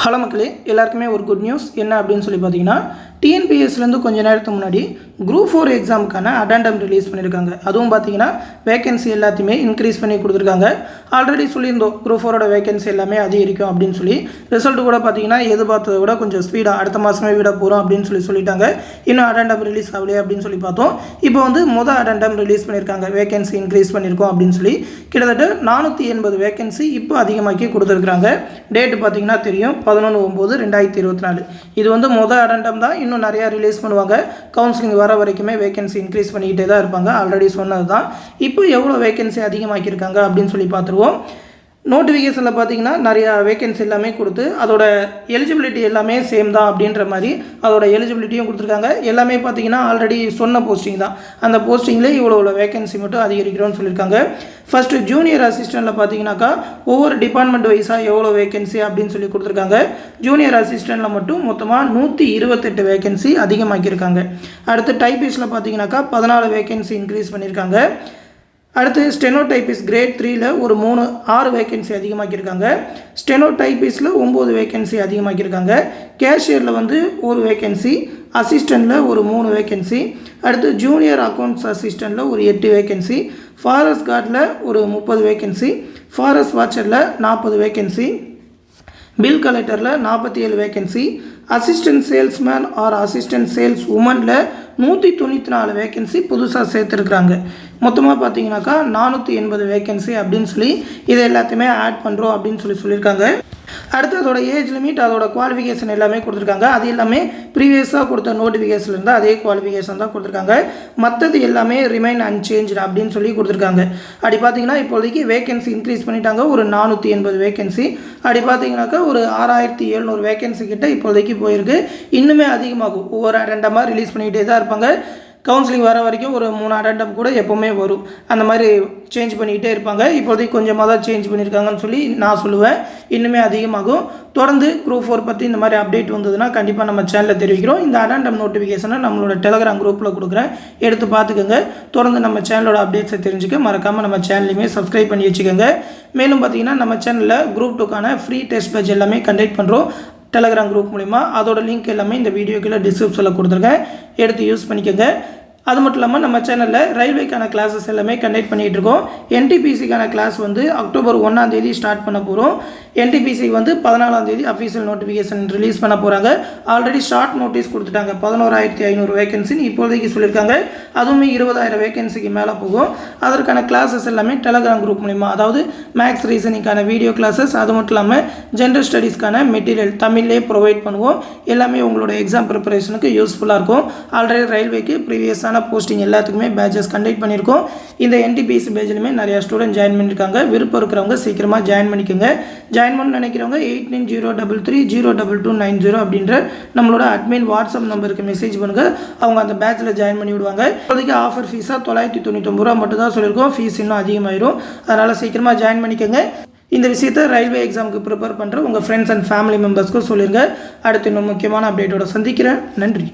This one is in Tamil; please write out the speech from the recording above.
ஹலோ மக்களே, எல்லாருக்குமே ஒரு குட் நியூஸ் என்ன அப்படின்னு சொல்லி பார்த்தீங்கன்னா, டிஎன்பிஎஸ்லேருந்து கொஞ்ச நேரத்துக்கு முன்னாடி குரூப் 4 எக்ஸாமுக்கான அடெண்டம் ரிலீஸ் பண்ணியிருக்காங்க. அதுவும் பார்த்தீங்கன்னா வேகன்சி எல்லாத்தையுமே இன்க்ரீஸ் பண்ணி கொடுத்துருக்காங்க. ஆல்ரெடி சொல்லியிருந்தோம் குரூப் 4ஓட வேகன்சி எல்லாமே அதிகரிக்கும் அப்படின்னு சொல்லி. ரிசல்ட் கூட பார்த்தீங்கன்னா எதிர்பார்த்ததை விட கொஞ்சம் ஸ்பீடாக அடுத்த மாதமே விட போகிறோம் அப்படின்னு சொல்லிட்டாங்க. இன்னும் அடெண்டம் ரிலீஸ் ஆகலையே அப்படின்னு சொல்லி பார்த்தோம். இப்போ வந்து அடெண்டம் ரிலீஸ் பண்ணியிருக்காங்க. வேகன்சி இன்க்ரீஸ் பண்ணியிருக்கோம் அப்படின்னு சொல்லி கிட்டத்தட்ட 480 வேகன்சி இப்போ அதிகமாக்கி கொடுத்துருக்குறாங்க. டேட்டு பார்த்தீங்கன்னா தெரியும், 11/9/2024. இது வந்து அடெண்டம் தான். இன்னும் நிறையா ரிலீஸ் பண்ணுவாங்க. கவுன்சிலிங் வர வரைக்குமே வேகன்சி இன்க்ரீஸ் பண்ணிக்கிட்டே தான் இருப்பாங்க. ஆல்ரெடி சொன்னது தான். இப்போ எவ்வளோ வேகன்சி அதிகமாக்கியிருக்காங்க அப்படின்னு சொல்லி பார்த்துருவோம். நோட்டிஃபிகேஷனில் பார்த்தீங்கன்னா நிறையா வேகன்சி எல்லாமே கொடுத்து அதோட எலிஜிபிலிட்டி எல்லாமே சேம் தான் அப்படின்ற மாதிரி அதோட எலிஜிபிலிட்டியும் கொடுத்துருக்காங்க. எல்லாமே பார்த்தீங்கன்னா ஆல்ரெடி சொன்ன போஸ்டிங் தான். அந்த போஸ்டிங்கில் இவ்வளோ வேகன்சி மட்டும் அதிகரிக்கிறோன்னு சொல்லியிருக்காங்க. ஃபஸ்ட்டு ஜூனியர் அசிஸ்டண்ட்டில் பார்த்தீங்கன்னாக்கா ஒவ்வொரு டிபார்ட்மெண்ட் வைஸாக எவ்வளோ வேகன்சி அப்படின்னு சொல்லி கொடுத்துருக்காங்க. ஜூனியர் அசிஸ்டண்ட்டில் மட்டும் மொத்தமாக 128 வேகன்சி அதிகமாக்கியிருக்காங்க. அடுத்து டைப்பிஸ்டில் பார்த்தீங்கன்னாக்கா 14 வேகன்சி இன்க்ரீஸ் பண்ணியிருக்காங்க. அடுத்து ஸ்டெனோ டைப்பிஸ் கிரேட் 3ல் ஒரு 6 வேகன்சி அதிகமாக்கியிருக்காங்க. ஸ்டெனோ டைப்பிஸில் 9 வேகன்சி அதிகமாக்கியிருக்காங்க. கேஷியரில் வந்து 1 வேகன்சி, அசிஸ்டண்ட்டில் ஒரு 3 வேகன்சி. அடுத்து ஜூனியர் அக்கௌண்ட்ஸ் அசிஸ்டண்ட்டில் ஒரு 8 வேகன்சி. ஃபாரஸ்ட் கார்டில் ஒரு 30 வேகன்சி. ஃபாரஸ்ட் வாட்சரில் 40 வேகன்சி. பில் கலெக்டரில் 47 vacancy. Assistant salesman or assistant sales உமனில் 194 வேகன்சி புதுசாக சேர்த்துருக்குறாங்க. மொத்தமாக பார்த்தீங்கன்னாக்கா 480 வேகன்சி அப்படின்னு சொல்லி இதை எல்லாத்தையுமே ஆட் பண்ணுறோம் அப்படின்னு சொல்லியிருக்காங்க. அடுத்து அதோட ஏஜ் லிமிட், அதோட குவாலிஃபிகேஷன் எல்லாமே கொடுத்துருக்காங்க. அது எல்லாமே ப்ரீவியஸாக கொடுத்த நோட்டிஃபிகேஷனில் இருந்தால் அதே குவாலிஃபிகேஷன் தான் கொடுத்துருக்காங்க. மற்றது எல்லாமே ரிமைன் அன்சேஞ்ச் அப்படின்னு சொல்லி கொடுத்துருக்காங்க. அப்படி பார்த்தீங்கன்னா இப்போதைக்கு வேகன்சி இன்க்ரீஸ் பண்ணிட்டாங்க. ஒரு 480 வேகன்சி. அப்படி பார்த்தீங்கன்னாக்கா ஒரு 6700 வேகன்சி கிட்ட இப்போதைக்கு போயிருக்கு. இன்னுமே அதிகமாகும். ஒவ்வொரு அடெண்டமாக ரிலீஸ் பண்ணிக்கிட்டே தான் இருப்பாங்க. கவுன்சிலிங் வர வரைக்கும் ஒரு 3 அடெண்டம் கூட எப்போவுமே வரும். அந்த மாதிரி சேஞ்ச் பண்ணிக்கிட்டே இருப்பாங்க. இப்போதைக்கு கொஞ்சமாக தான் சேஞ்ச் பண்ணியிருக்காங்கன்னு சொல்லி நான் சொல்லுவேன். இன்னுமே அதிகமாகும். தொடர்ந்து குரூப் 4 பற்றி இந்த மாதிரி அப்டேட் வந்ததுன்னா கண்டிப்பாக நம்ம சேனலில் தெரிவிக்கிறோம். இந்த அடெண்டம் நோட்டிஃபிகேஷனை நம்மளோட டெலகிராம் குரூப்பில் கொடுக்குறேன், எடுத்து பார்த்துக்கோங்க. தொடர்ந்து நம்ம சேனலோட அப்டேட்ஸை தெரிஞ்சுக்க மறக்காமல் நம்ம சேனலையுமே சப்ஸ்கிரைப் பண்ணி வச்சுக்கோங்க. மேலும் பார்த்தீங்கன்னா நம்ம சேனலில் குரூப் 2க்கான ஃப்ரீ டெஸ்ட் பேட்ச் எல்லாமே கண்டக்ட் பண்ணுறோம் டெலகிராம் குரூப் மூலிமா. அதோட லிங்க் எல்லாமே இந்த வீடியோக்குள்ள டிஸ்கிரிப்ஷனில் கொடுத்துருக்கேன், எடுத்து யூஸ் பண்ணிக்கோங்க. அது மட்டும் இல்லாமல் நம்ம சேனலில் ரயில்வேக்கான கிளாஸஸ் எல்லாமே கண்டக்ட் பண்ணிகிட்டு இருக்கோம். என்டிபிசிக்கான கிளாஸ் வந்து அக்டோபர் 1 ஸ்டார்ட் பண்ண போகிறோம். என்டிபிசி வந்து 14 அஃபீஷியல் நோட்டிஃபிகேஷன் ரிலீஸ் பண்ண போகிறாங்க. ஆல்ரெடி ஷார்ட் நோட்டீஸ் கொடுத்துட்டாங்க. 11500 வேகன்சின்னு இப்போதைக்கு சொல்லியிருக்காங்க. அதுவுமே 20000 வேகன்சிக்கு மேலே போகும். அதற்கான கிளாஸஸ் எல்லாமே டெலகிராம் குரூப் மூலிமா, அதாவது மேக்ஸ் ரீசனிங்கான வீடியோ கிளாஸஸ், அது மட்டும் இல்லாமல் ஜென்ரல் ஸ்டடீஸ்க்கான மெட்டீரியல் தமிழ்லேயே ப்ரொவைட் பண்ணுவோம். எல்லாமே உங்களோட எக்ஸாம் ப்ரிப்பரேஷனுக்கு யூஸ்ஃபுல்லாக இருக்கும். ஆல்ரெடி ரயில்வேக்கு ப்ரீவியஸான போஸ்டிங் எல்லாத்துக்குமே பேட்சஸ் கண்டக்ட் பண்ணியிருக்கோம். இந்த என்டிபிசி பேஜ்லையுமே நிறையா ஸ்டூடெண்ட் ஜாயின் பண்ணியிருக்காங்க. விருப்பம் இருக்கிறவங்க சீக்கிரமாக ஜாயின் பண்ணிக்கோங்க. ஜாயின் பண்ண நினைக்கிறவங்க 8903302290 அப்படின்ற நம்மளோட அட்மின் வாட்ஸ்அப் நம்பருக்கு மெசேஜ் பண்ணுங்கள். அவங்க அந்த பேட்சில் ஜாயின் பண்ணி விடுவாங்க. இப்போதைக்கு ஆஃபர் ஃபீஸாக 999 ரூபா மட்டும் தான் சொல்லியிருக்கோம். ஃபீஸ் இன்னும் அதிகமாயிரும். அதனால் சீக்கிரமாக ஜாயின் பண்ணிக்கோங்க. இந்த விஷயத்தை ரயில்வே எக்ஸாமுக்கு ப்ரிப்பேர் பண்ணுற உங்கள் ஃப்ரெண்ட்ஸ் அண்ட் ஃபேமிலி மெம்பர்ஸ்க்கும் சொல்லிடுங்க. அடுத்து இன்னும் முக்கியமான அப்டேட்டோட சந்திக்கிறேன். நன்றி.